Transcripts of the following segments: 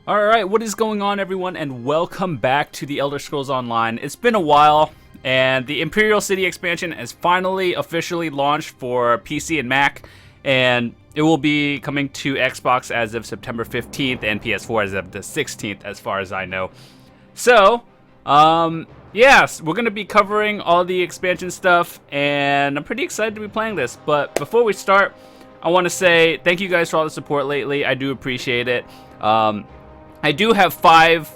Alright, what is going on, everyone, and welcome back to the Elder Scrolls Online. It's been a while, and the Imperial City expansion has finally officially launched for PC and Mac, and it will be coming to Xbox as of September 15th and PS4 as of the 16th, as far as I know. So, yes, we're going to be covering all the expansion stuff, and I'm pretty excited to be playing this. But before we start, I want to say thank you guys for all the support lately. I do appreciate it. I do have 5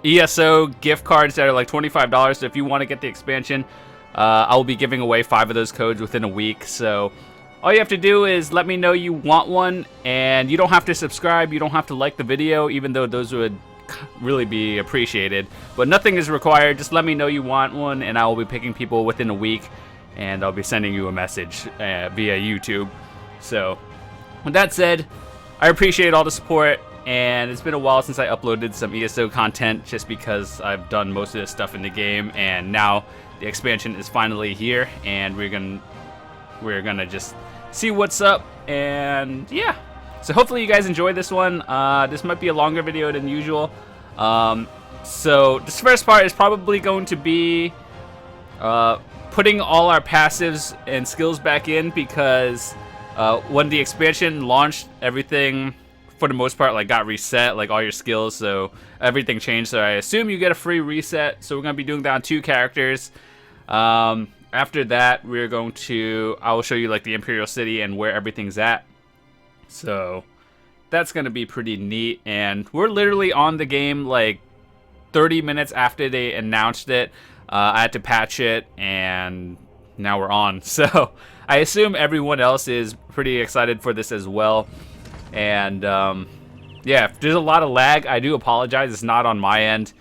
ESO gift cards that are like $25, so if you want to get the expansion, I will be giving away 5 of those codes within a week. So all you have to do is let me know you want one, and you don't have to subscribe, you don't have to like the video, even though those would really be appreciated. But nothing is required. Just let me know you want one, and I will be picking people within a week, and I'll be sending you a message via YouTube. So with that said, I appreciate all the support. And it's been a while since I uploaded some ESO content, just because I've done most of this stuff in the game, and now the expansion is finally here, and we're gonna just see what's up. And yeah, so hopefully you guys enjoy this one. This might be a longer video than usual. So this first part is probably going to be putting all our passives and skills back in, because when the expansion launched, everything for the most part like got reset, like all your skills, so everything changed. So I assume you get a free reset, so we're going to be doing that on 2 characters. After that, I will show you like the Imperial City and where everything's at, so that's going to be pretty neat. And we're literally on the game like 30 minutes after they announced it. I had to patch it, and now we're on. So I assume everyone else is pretty excited for this as well. And yeah, if there's a lot of lag, I do apologize. It's not on my end.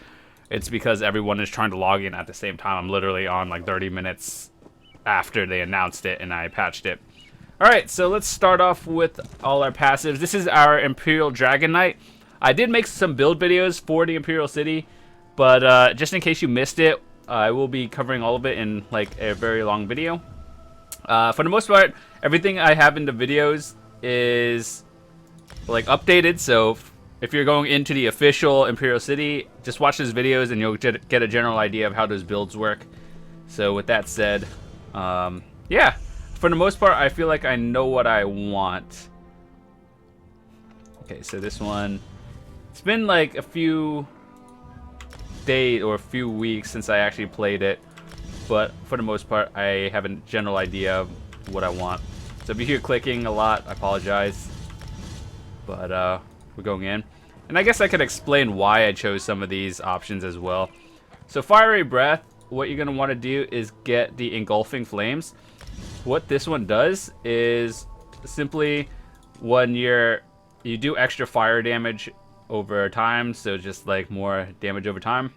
It's because everyone is trying to log in at the same time. I'm literally on like 30 minutes after they announced it and I patched it. Alright, so let's start off with all our passives. This is our Imperial Dragon Knight. I did make some build videos for the Imperial City, but just in case you missed it, I will be covering all of it in like a very long video. For the most part, everything I have in the videos is like updated, so if you're going into the official Imperial City, just watch those videos and you'll get a general idea of how those builds work. So with that said, yeah, for the most part, I feel like I know what I want. Okay, so this one, it's been like a few days or a few weeks since I actually played it, but for the most part, I have a general idea of what I want. So if you hear clicking a lot, I apologize. But we're going in, and I guess I could explain why I chose some of these options as well. So Fiery Breath, what you're going to want to do is get the Engulfing Flames. What this one does is simply when you do extra fire damage over time, so just like more damage over time.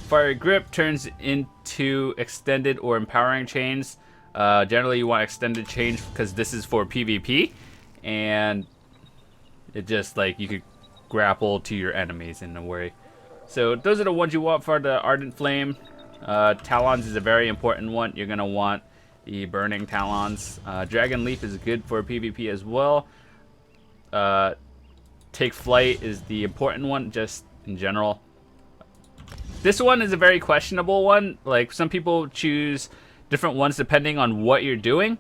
Fiery Grip turns into Extended or Empowering Chains. Generally you want Extended Chains because this is for PvP, and it just like you could grapple to your enemies in a way. So those are the ones you want for the Ardent Flame. Talons is a very important one. You're gonna want the Burning Talons. Dragon Leap is good for PvP as well. Take Flight is the important one, just in general. This one is a very questionable one. Like, some people choose different ones depending on what you're doing.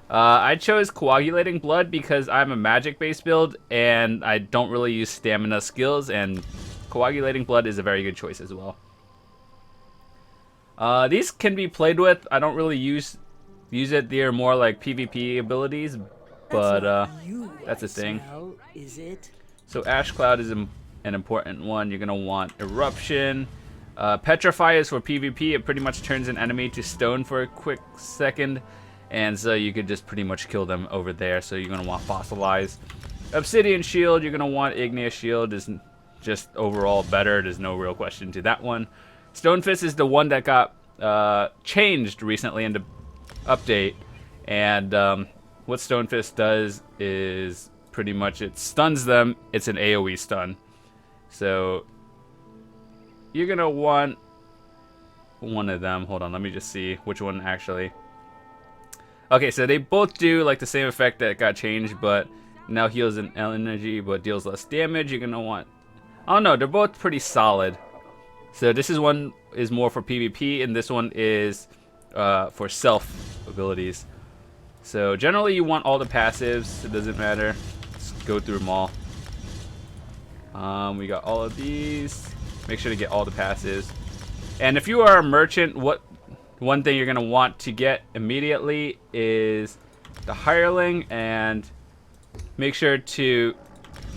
I chose Coagulating Blood because I'm a magic-based build, and I don't really use stamina skills, and Coagulating Blood is a very good choice as well. These can be played with. I don't really use it. They're more like PvP abilities, but that's a thing. Is it? So Ash Cloud is an important one. You're going to want Eruption. Petrify is for PvP. It pretty much turns an enemy to stone for a quick second, and so you could just pretty much kill them over there. So you're going to want Fossilize. Obsidian Shield, you're going to want Igneous Shield. Is just overall better. There's no real question to that one. Stone Fist is the one that got changed recently in the update. And what Stone Fist does is pretty much it stuns them. It's an AoE stun. So you're going to want one of them. Hold on, let me just see which one actually. Okay, so they both do like the same effect that got changed, but Now heals an energy but deals less damage. You're gonna want, I don't know, they're both pretty solid. So this is one is more for PvP, and this one is for self abilities. So generally you want all the passives, it doesn't matter. Let's go through them all. We got all of these. Make sure to get all the passives. And if you are a merchant, one thing you're gonna want to get immediately is the hireling, and make sure to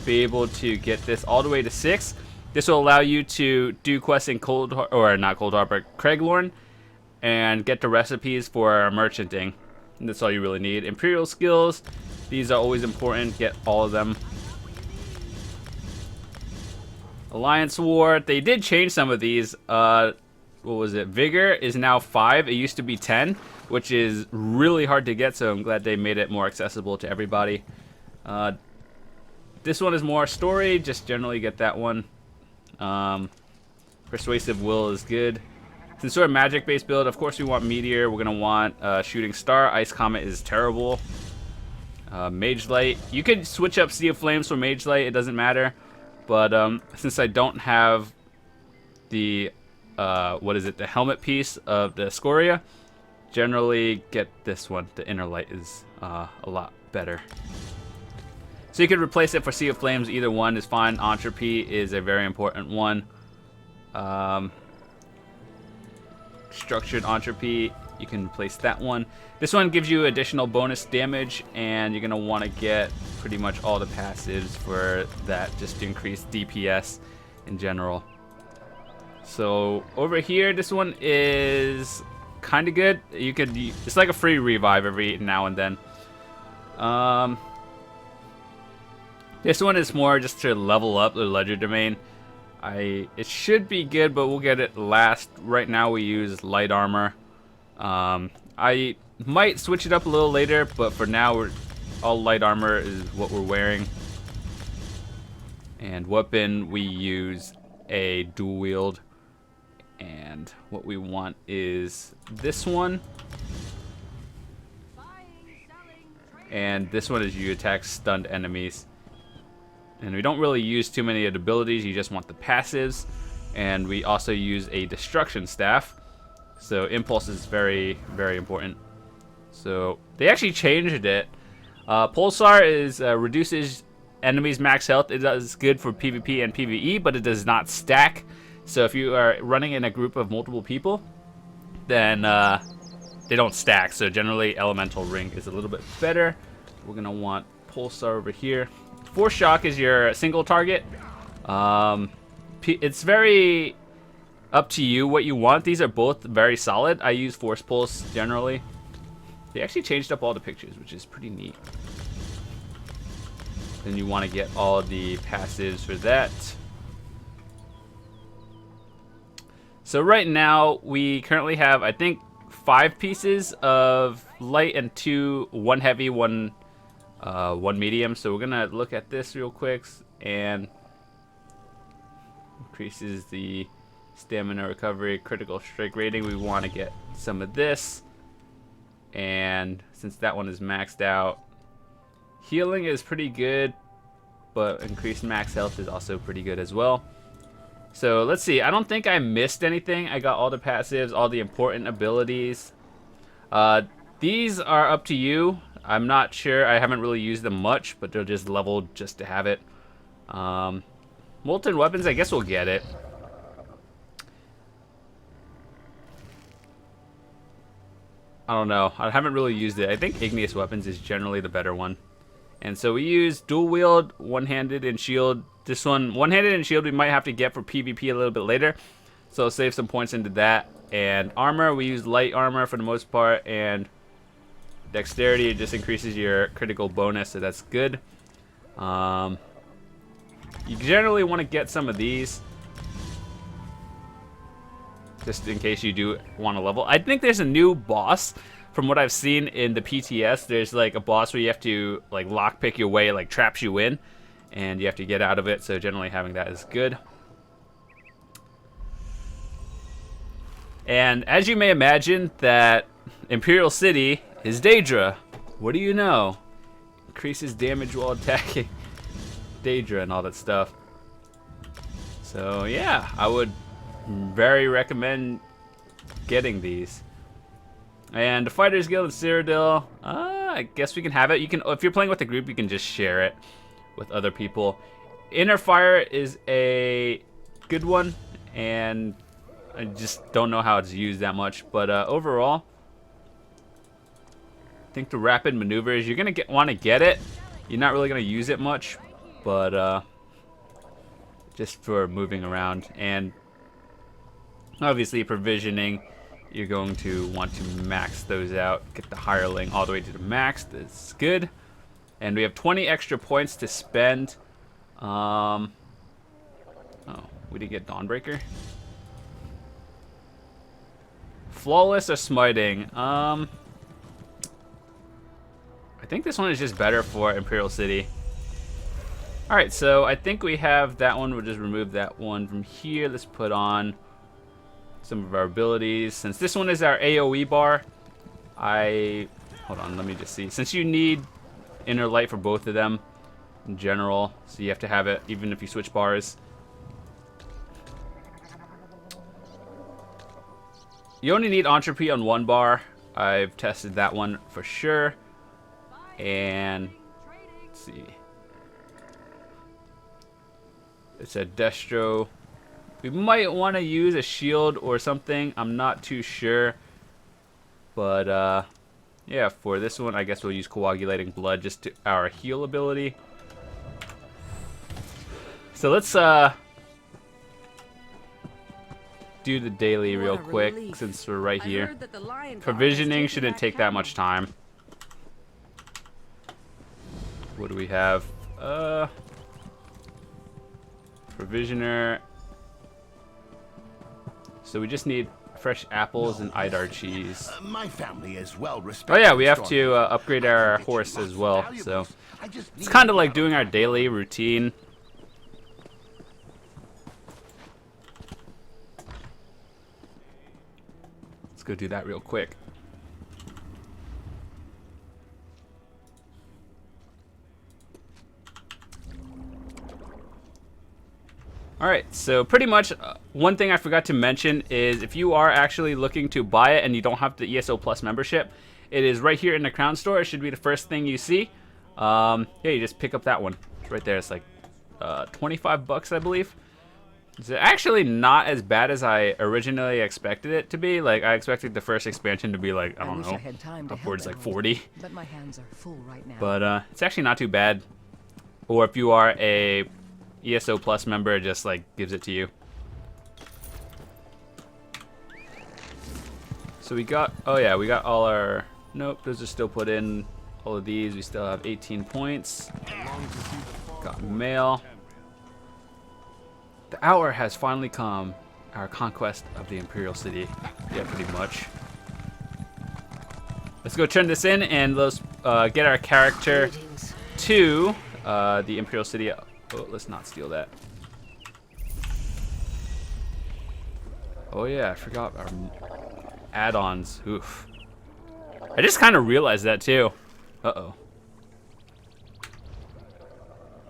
be able to get this all the way to 6. This will allow you to do quests in Craiglorn, and get the recipes for merchanting. And that's all you really need. Imperial skills, these are always important. Get all of them. Alliance War, they did change some of these. What was it? Vigor is now 5. It used to be 10, which is really hard to get, so I'm glad they made it more accessible to everybody. This one is more story, just generally get that one. Persuasive Will is good. Since we're a magic based build, of course we want Meteor. We're going to want Shooting Star. Ice Comet is terrible. Mage Light. You could switch up Sea of Flames for Mage Light, it doesn't matter. But since I don't have the, the helmet piece of the Scoria, generally get this one. The Inner Light is a lot better. So you could replace it for Sea of Flames. Either one is fine. Entropy is a very important one. Structured Entropy, you can replace that one. This one gives you additional bonus damage, and you're going to want to get pretty much all the passives for that, just to increase DPS in general. So over here, this one is kind of good. It's like a free revive every now and then. This one is more just to level up the Ledger Domain. It should be good, but we'll get it last. Right now we use light armor. I might switch it up a little later, but for now all light armor is what we're wearing. And weapon, we use a dual wield. And what we want is this one. And this one is you attack stunned enemies. And we don't really use too many of the abilities, you just want the passives. And we also use a destruction staff. So impulse is very, very important. So they actually changed it. Pulsar reduces enemies' max health. It is good for PvP and PvE, but it does not stack. So if you are running in a group of multiple people, then they don't stack. So generally Elemental Ring is a little bit better. We're gonna want Pulsar over here. Force Shock is your single target. It's very up to you what you want. These are both very solid. I use Force Pulse generally. They actually changed up all the pictures, which is pretty neat. Then you want to get all the passives for that. So right now we currently have, I think, 5 pieces of light and 2, 1 heavy, one medium. So we're gonna look at this real quick, and increases the stamina recovery, critical strike rating. We want to get some of this, and since that one is maxed out, healing is pretty good, but increased max health is also pretty good as well. So let's see, I don't think I missed anything. I got all the passives, all the important abilities. These are up to you. I'm not sure, I haven't really used them much, but they're just leveled just to have it. Molten weapons, I guess we'll get it. I don't know, I haven't really used it. I think igneous weapons is generally the better one. And so we use dual wield, one-handed, and shield. This one, one-handed and shield, we might have to get for PvP a little bit later. So I'll save some points into that. And armor, we use light armor for the most part, and dexterity, it just increases your critical bonus, so that's good. You generally want to get some of these, just in case you do want to level. I think there's a new boss. From what I've seen in the PTS, there's like a boss where you have to like lockpick your way, like traps you in, and you have to get out of it, so generally having that is good. And as you may imagine, that Imperial City is Daedra. What do you know? increases damage while attacking Daedra and all that stuff. So yeah, I would very recommend getting these. And the Fighters Guild of Cyrodiil, I guess we can have it. You can, if you're playing with a group, you can just share it with other people. Inner Fire is a good one, and I just don't know how it's used that much. But overall, I think the Rapid Maneuvers, you're gonna want to get it. You're not really gonna use it much, but just for moving around, and obviously provisioning. You're going to want to max those out. Get the hireling all the way to the max. That's good. And we have 20 extra points to spend. Oh, we didn't get Dawnbreaker. Flawless or Smiting. I think this one is just better for Imperial City. Alright, so I think we have that one. We'll just remove that one from here. Let's put on some of our abilities. Since this one is our AoE bar, hold on, let me just see. Since you need Inner Light for both of them in general, so you have to have it even if you switch bars. You only need Entropy on one bar. I've tested that one for sure. And let's see. It said Destro. We might want to use a shield or something. I'm not too sure. But, yeah, for this one, I guess we'll use Coagulating Blood just to our heal ability. So let's, do the daily real quick since we're right here. Provisioning shouldn't take that much time. What do we have? Provisioner. So we just need fresh apples and Idar cheese. My family is well respected. Oh yeah, we have to upgrade our horse as well. So it's kind of like doing our daily routine. Let's go do that real quick. Alright, so pretty much one thing I forgot to mention is if you are actually looking to buy it and you don't have the ESO Plus membership, it is right here in the Crown Store. It should be the first thing you see. Yeah, you just pick up that one. It's right there. It's like 25 bucks, I believe. It's actually not as bad as I originally expected it to be. Like, I expected the first expansion to be like, I don't know, upwards like 40. But my hands are full right now. But it's actually not too bad. Or if you are a ESO Plus member, it just like gives it to you. So we got, oh yeah, we got all our, nope, those are still put in. All of these, we still have 18 points. Got mail. The hour has finally come. Our conquest of the Imperial City. Yeah, pretty much. Let's go turn this in and let's get our character to the Imperial City. Oh, let's not steal that. Oh yeah, I forgot our add-ons. Oof. I just kind of realized that too. Uh-oh.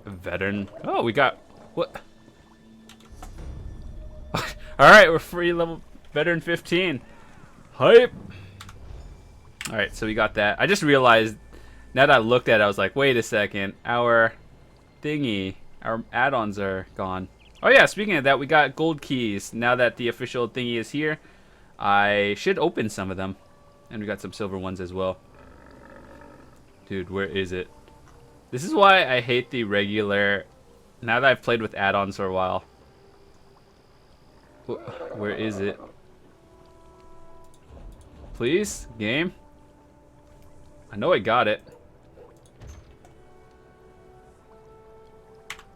A veteran. Oh, we got... What? Alright, we're free level veteran 15. Hype! Alright, so we got that. I just realized, now that I looked at it, I was like, wait a second. Our thingy, our add-ons are gone. Oh yeah, speaking of that, we got gold keys. Now that the official thingy is here, I should open some of them. And we got some silver ones as well. Dude, where is it? This is why I hate the regular, now that I've played with add-ons for a while. Where is it? Please, game? I know I got it.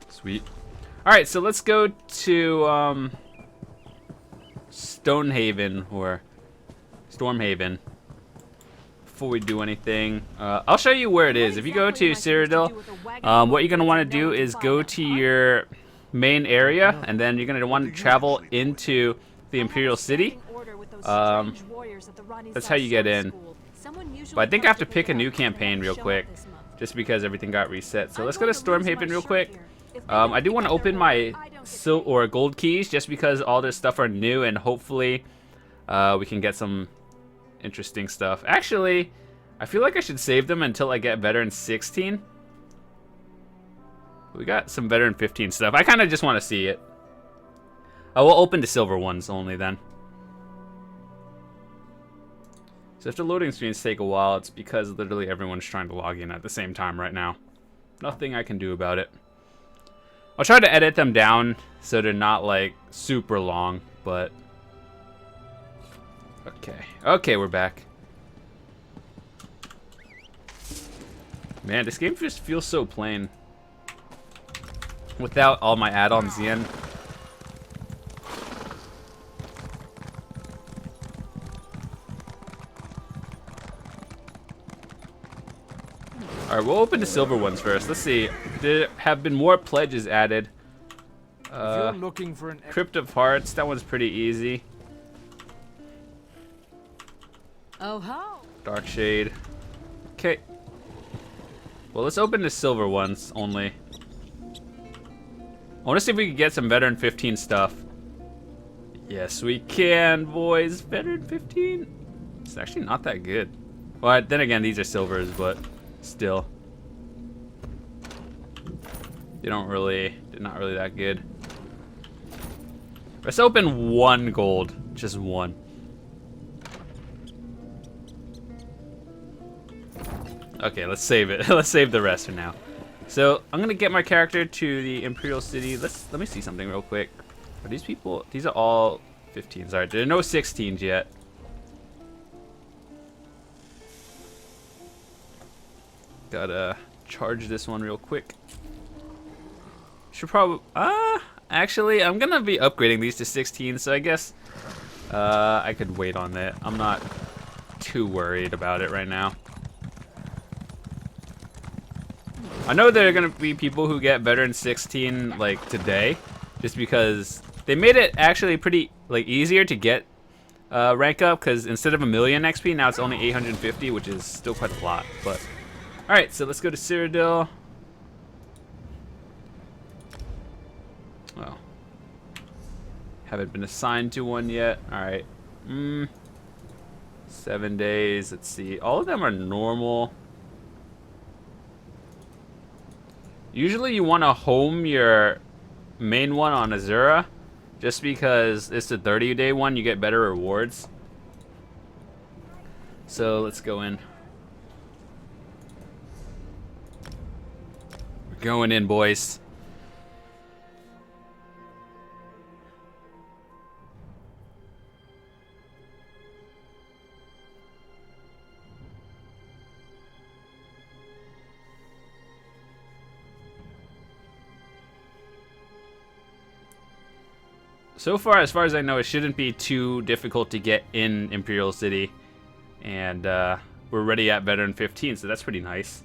Sweet. Alright, so let's go to Stonehaven or Stormhaven before we do anything. I'll show you where it is. If you go to Cyrodiil, what you're going to want to do is go to your main area, and then you're going to want to travel into the Imperial City. That's how you get in. But I think I have to pick a new campaign real quick. just because everything got reset. So let's go to Stormhaven real quick. I do want to open my gold keys just because all this stuff are new, and hopefully we can get some interesting stuff. Actually, I feel like I should save them until I get Veteran 16. We got some Veteran 15 stuff. I kind of just want to see it. I will open the silver ones only then. So if the loading screens take a while, it's because literally everyone's trying to log in at the same time right now. Nothing I can do about it. I'll try to edit them down so they're not like super long, but okay, we're back. Man, this game just feels so plain without all my add-ons in. Alright, we'll open the silver ones first. Let's see. There have been more pledges added. If you're looking for an Crypt of Hearts, that one's pretty easy. Oh ho! Dark Shade. Okay. Well, let's open the silver ones only. I want to see if we can get some Veteran 15 stuff. Yes, we can, boys. Veteran 15? It's actually not that good. Well, then again, these are silvers, but still. They're not really that good. Let's open one gold. Just one. Okay, let's save it. Let's save the rest for now. So I'm gonna get my character to the Imperial City. Let me see something real quick. Are these people? These are all 15s. Alright, there are no 16s yet. Gotta charge this one real quick. Should probably actually I'm gonna be upgrading these to 16, so I guess I could wait on that. I'm not too worried about it right now. I know there are gonna be people who get Veteran 16 like today, just because they made it actually pretty like easier to get rank up, because instead of 1,000,000 XP, now it's only 850, which is still quite a lot. But all right, so let's go to Cyrodiil. Well, haven't been assigned to one yet. All right, 7 days. Let's see. All of them are normal. Usually you want to home your main one on Azura, just because it's the 30-day one, you get better rewards. So let's go in. We're going in, boys. So far, as I know, it shouldn't be too difficult to get in Imperial City. And we're already at Veteran 15, so that's pretty nice.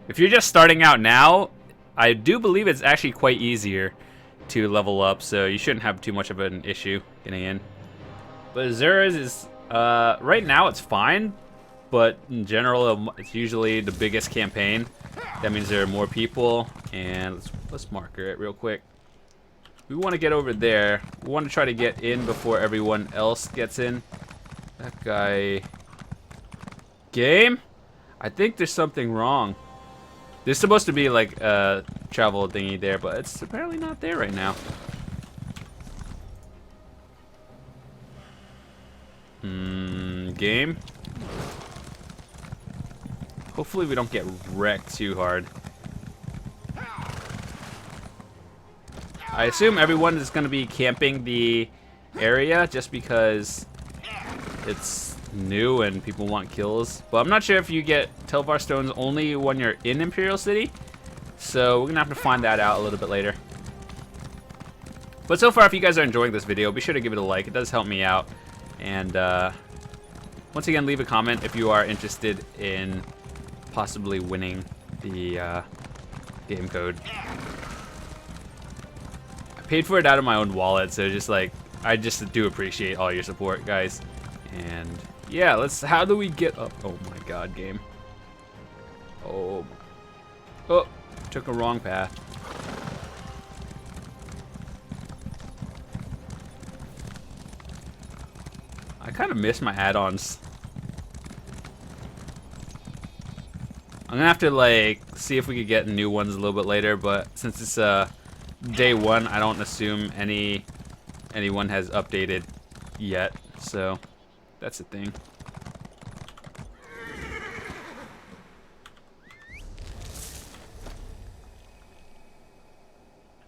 If you're just starting out now, I do believe it's actually quite easier to level up, so you shouldn't have too much of an issue getting in. But Azura's is, right now it's fine, but in general, it's usually the biggest campaign. That means there are more people, and let's marker it real quick. We want to get over there. We want to try to get in before everyone else gets in. That guy... Game? I think there's something wrong. There's supposed to be like a travel thingy there, but it's apparently not there right now. Game? Hopefully we don't get wrecked too hard. I assume everyone is going to be camping the area just because it's new and people want kills. But I'm not sure if you get Telvar Stones only when you're in Imperial City. So we're going to have to find that out a little bit later. But so far, if you guys are enjoying this video, be sure to give it a like. It does help me out. And once again, leave a comment if you are interested in possibly winning the game code. I paid for it out of my own wallet, so just like I just do appreciate all your support, guys. And Yeah, how do we get up? Oh my god, game. Oh. Oh, took a wrong path. I kind of miss my add-ons. I'm gonna have to like see if we could get new ones a little bit later, but since it's day 1, I don't assume anyone has updated yet, so that's the thing.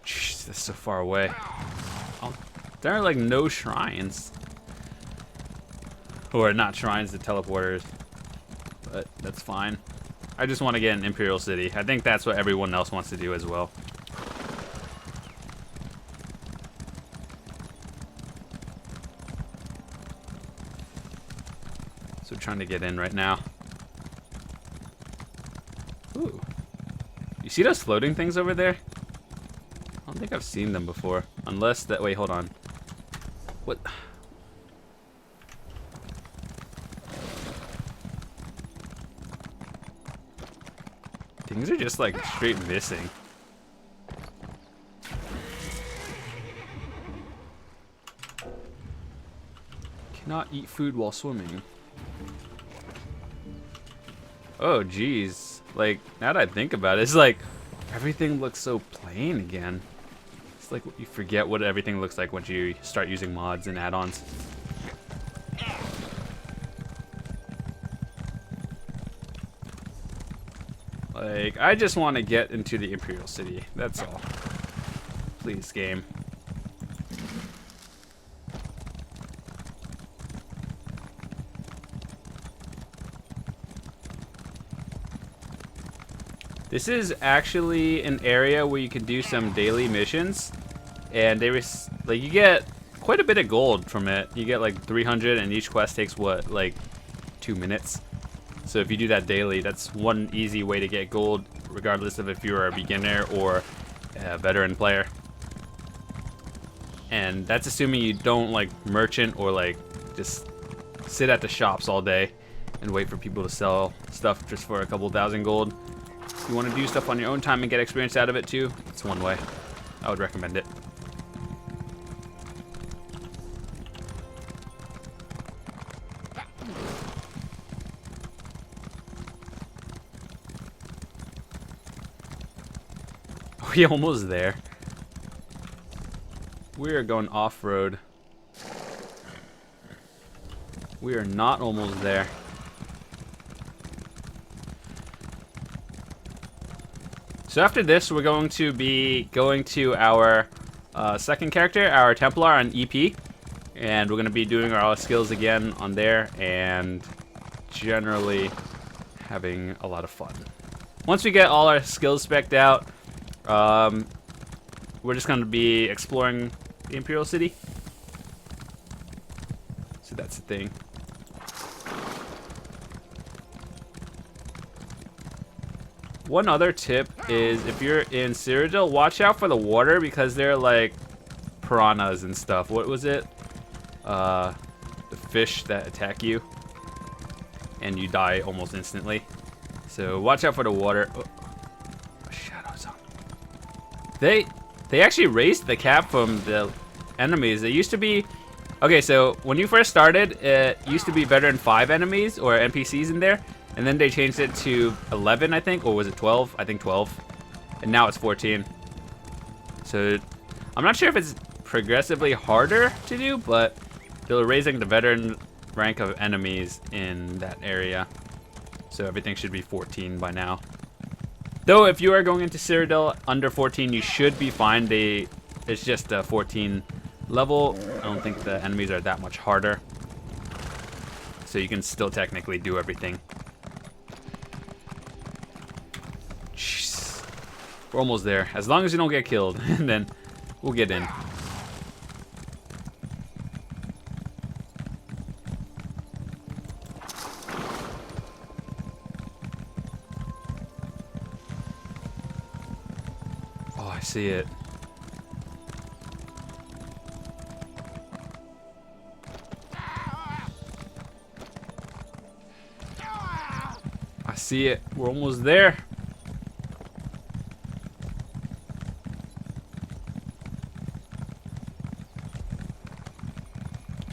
Jeez, that's so far away. Oh, there are like no shrines. Or not shrines, the teleporters. But that's fine. I just want to get an Imperial City. I think that's what everyone else wants to do as well. So we're trying to get in right now. Ooh. You see those floating things over there? I don't think I've seen them before. Unless that, wait, hold on. What? Things are just like straight missing. Cannot eat food while swimming. Oh geez. Like, now that I think about it, it's like everything looks so plain again. It's like you forget what everything looks like once you start using mods and add-ons. Like, I just want to get into the Imperial City. That's all. Please, game. This is actually an area where you can do some daily missions, and like you get quite a bit of gold from it. You get like 300, and each quest takes what, like 2 minutes. So if you do that daily, that's one easy way to get gold, regardless of if you're a beginner or a veteran player. And that's assuming you don't like merchant or like just sit at the shops all day and wait for people to sell stuff just for a couple thousand gold. If you want to do stuff on your own time and get experience out of it too, it's one way. I would recommend it. We almost there. We are going off-road. We are not almost there. So after this, we're going to be going to our second character, our Templar on EP. And we're going to be doing our skills again on there and generally having a lot of fun. Once we get all our skills spec'd out, we're just going to be exploring the Imperial City. So that's the thing. One other tip is if you're in Cyrodiil, watch out for the water because they're like piranhas and stuff. What was it? The fish that attack you and you die almost instantly. So watch out for the water. Oh, shadows on. They actually raised the cap from the enemies. It used to be, okay, so when you first started, it used to be veteran 5 enemies or NPCs in there, and then they changed it to 11, I think, or was it 12? I think 12, and now it's 14. So I'm not sure if it's progressively harder to do, but they're raising the veteran rank of enemies in that area, so everything should be 14 by now. Though if you are going into Cyrodiil under 14, you should be fine. It's just a 14 level. I don't think the enemies are that much harder. So you can still technically do everything. Jeez. We're almost there. As long as you don't get killed, and then we'll get in. I see it. see it. We're almost there.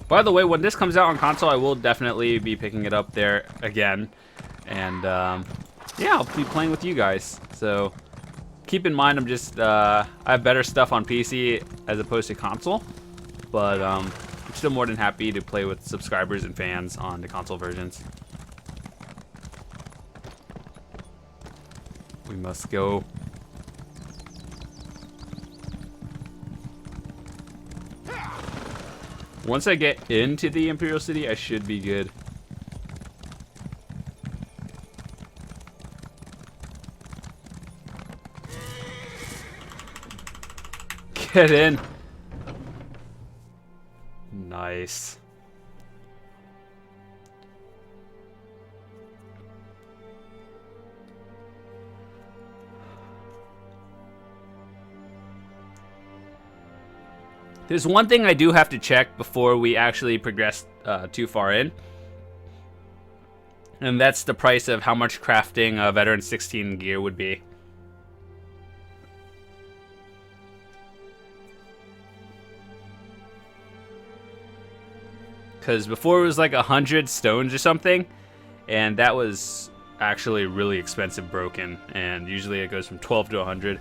By the way, when this comes out on console, I will definitely be picking it up there again. And, yeah, I'll be playing with you guys. So, keep in mind, I have better stuff on PC as opposed to console. But, I'm still more than happy to play with subscribers and fans on the console versions. We must go. Once I get into the Imperial City, I should be good. Get in. Nice. There's one thing I do have to check before we actually progress too far in. And that's the price of how much crafting Veteran 16 gear would be. Because before it was like 100 stones or something. And that was actually really expensive broken. And usually it goes from 12 to 100.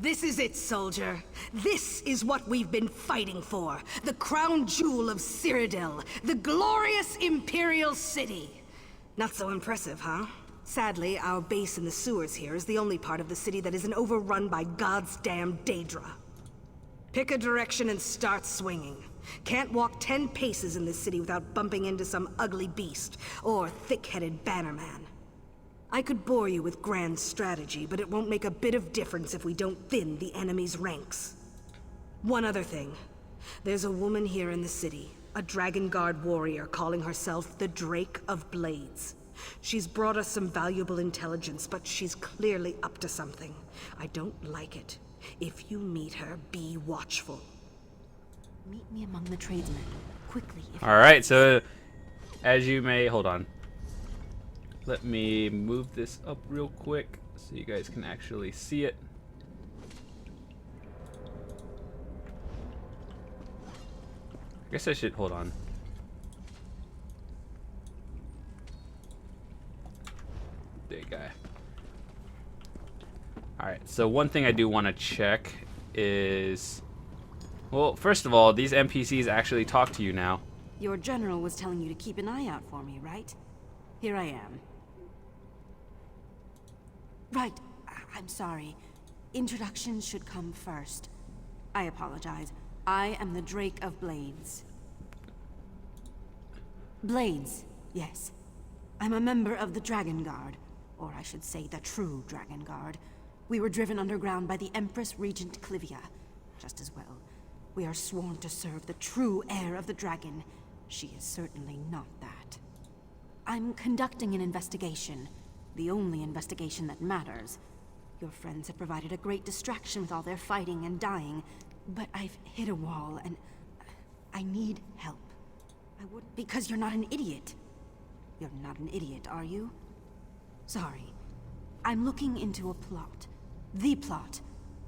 This is it, soldier. This is what we've been fighting for. The crown jewel of Cyrodiil, the glorious Imperial City. Not so impressive, huh? Sadly, our base in the sewers here is the only part of the city that isn't overrun by God's damn Daedra. Pick a direction and start swinging. Can't walk 10 paces in this city without bumping into some ugly beast or thick-headed bannerman. I could bore you with grand strategy, but it won't make a bit of difference if we don't thin the enemy's ranks. One other thing. There's a woman here in the city, a Dragon Guard warrior calling herself the Drake of Blades. She's brought us some valuable intelligence, but she's clearly up to something. I don't like it. If you meet her, be watchful. Meet me among the tradesmen, quickly. Alright, so as you may... Hold on. Let me move this up real quick so you guys can actually see it. I guess I should... Hold on. There you go. Alright, so one thing I do want to check is... Well, first of all, these NPCs actually talk to you now. Your general was telling you to keep an eye out for me, right? Here I am. Right, I'm sorry. Introductions should come first. I apologize. I am the Drake of Blades. Blades, yes. I'm a member of the Dragon Guard, or I should say the true Dragon Guard. We were driven underground by the Empress Regent Clivia. Just as well. We are sworn to serve the true heir of the dragon. She is certainly not that. I'm conducting an investigation. The only investigation that matters. Your friends have provided a great distraction with all their fighting and dying, but I've hit a wall and I need help. I would... Because you're not an idiot. You're not an idiot, are you? Sorry. I'm looking into a plot. The plot.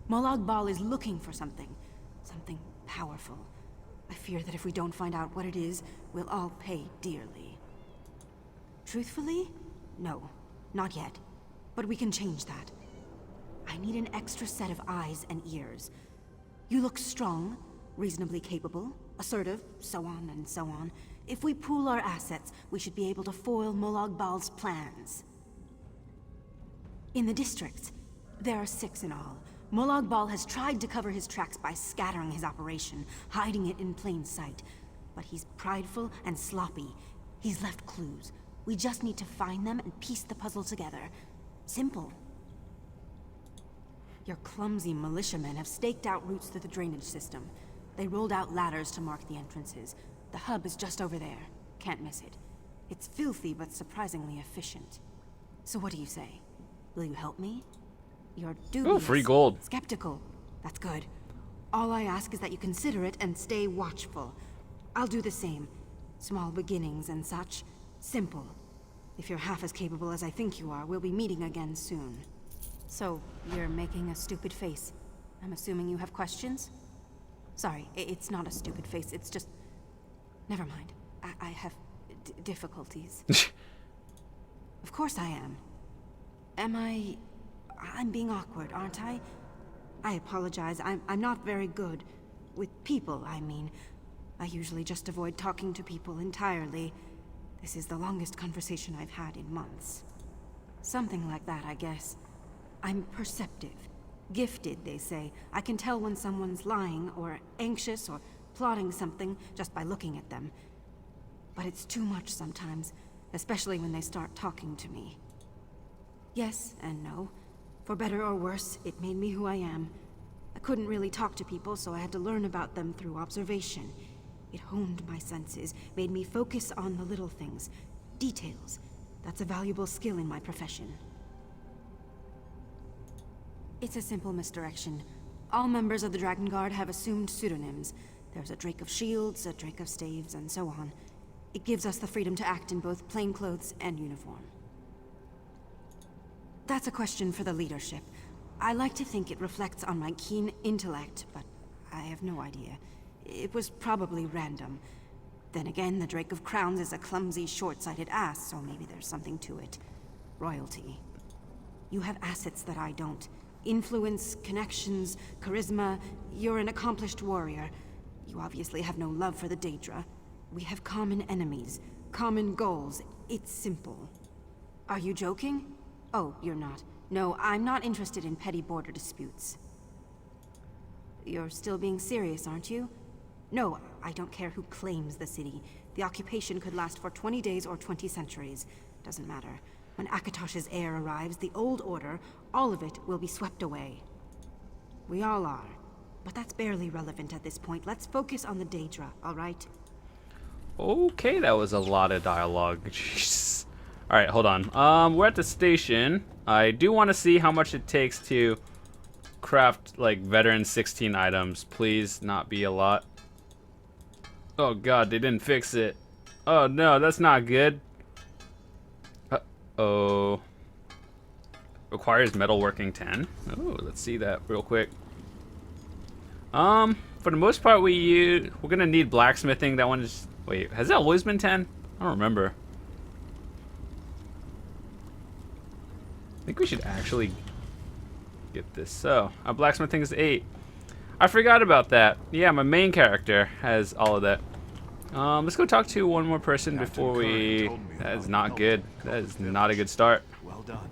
Molag Bal is looking for something. Something powerful. I fear that if we don't find out what it is, we'll all pay dearly. Truthfully? No. Not yet. But we can change that. I need an extra set of eyes and ears. You look strong, reasonably capable, assertive, so on and so on. If we pool our assets, we should be able to foil Molag Bal's plans. In the districts, there are 6 in all. Molag Bal has tried to cover his tracks by scattering his operation, hiding it in plain sight. But he's prideful and sloppy. He's left clues. We just need to find them and piece the puzzle together. Simple. Your clumsy militiamen have staked out routes through the drainage system. They rolled out ladders to mark the entrances. The hub is just over there. Can't miss it. It's filthy but surprisingly efficient. So what do you say? Will you help me? You're dubious. Ooh, free gold. Skeptical. That's good. All I ask is that you consider it and stay watchful. I'll do the same. Small beginnings and such. Simple. If you're half as capable as I think you are, we'll be meeting again soon. So, you're making a stupid face. I'm assuming you have questions? Sorry, it's not a stupid face, it's just... Never mind. I have difficulties. Of course I am. Am I... I'm being awkward, aren't I? I apologize. I'm not very good. With people, I mean. I usually just avoid talking to people entirely. This is the longest conversation I've had in months. Something like that, I guess. I'm perceptive. Gifted, they say. I can tell when someone's lying, or anxious, or plotting something just by looking at them. But it's too much sometimes, especially when they start talking to me. Yes and no. For better or worse, it made me who I am. I couldn't really talk to people, so I had to learn about them through observation. It honed my senses, made me focus on the little things, details. That's a valuable skill in my profession. It's a simple misdirection. All members of the Dragon Guard have assumed pseudonyms. There's a Drake of Shields, a Drake of Staves, and so on. It gives us the freedom to act in both plainclothes and uniform. That's a question for the leadership. I like to think it reflects on my keen intellect, but I have no idea. It was probably random. Then again, the Drake of Crowns is a clumsy, short-sighted ass, so maybe there's something to it. Royalty. You have assets that I don't. Influence, connections, charisma. You're an accomplished warrior. You obviously have no love for the Daedra. We have common enemies, common goals. It's simple. Are you joking? Oh, you're not. No, I'm not interested in petty border disputes. You're still being serious, aren't you? No, I don't care who claims the city. The occupation could last for 20 days or 20 centuries. Doesn't matter. When Akatosh's heir arrives, the old order, all of it will be swept away. We all are. But that's barely relevant at this point. Let's focus on the Daedra, all right? Okay, that was a lot of dialogue. Jeez. All right, hold on. We're at the station. I do want to see how much it takes to craft like veteran 16 items. Please not be a lot. Oh god, they didn't fix it. Oh no, that's not good. Uh-oh. Requires metalworking 10. Oh, let's see that real quick. For the most part we're gonna need blacksmithing. That one is, wait, has that always been 10? I don't remember. I think we should actually get this. So, our blacksmithing is 8. I forgot about that. Yeah, my main character has all of that. Let's go talk to one more person before we... That is not good. That is not a good start. Well done.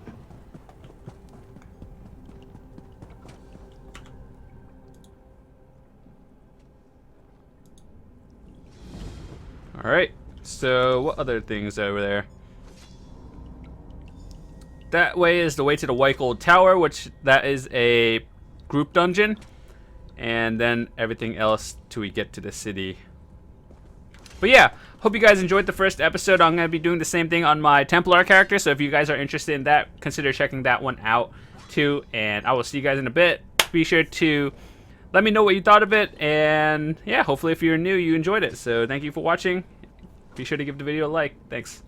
Alright, so what other things over there? That way is the way to the White Gold Tower, which that is a group dungeon. And then everything else till we get to the city. But yeah, hope you guys enjoyed the first episode. I'm going to be doing the same thing on my Templar character, so if you guys are interested in that, consider checking that one out too. And I will see you guys in a bit. Be sure to let me know what you thought of it, and yeah, hopefully if you're new, you enjoyed it. So thank you for watching. Be sure to give the video a like. Thanks.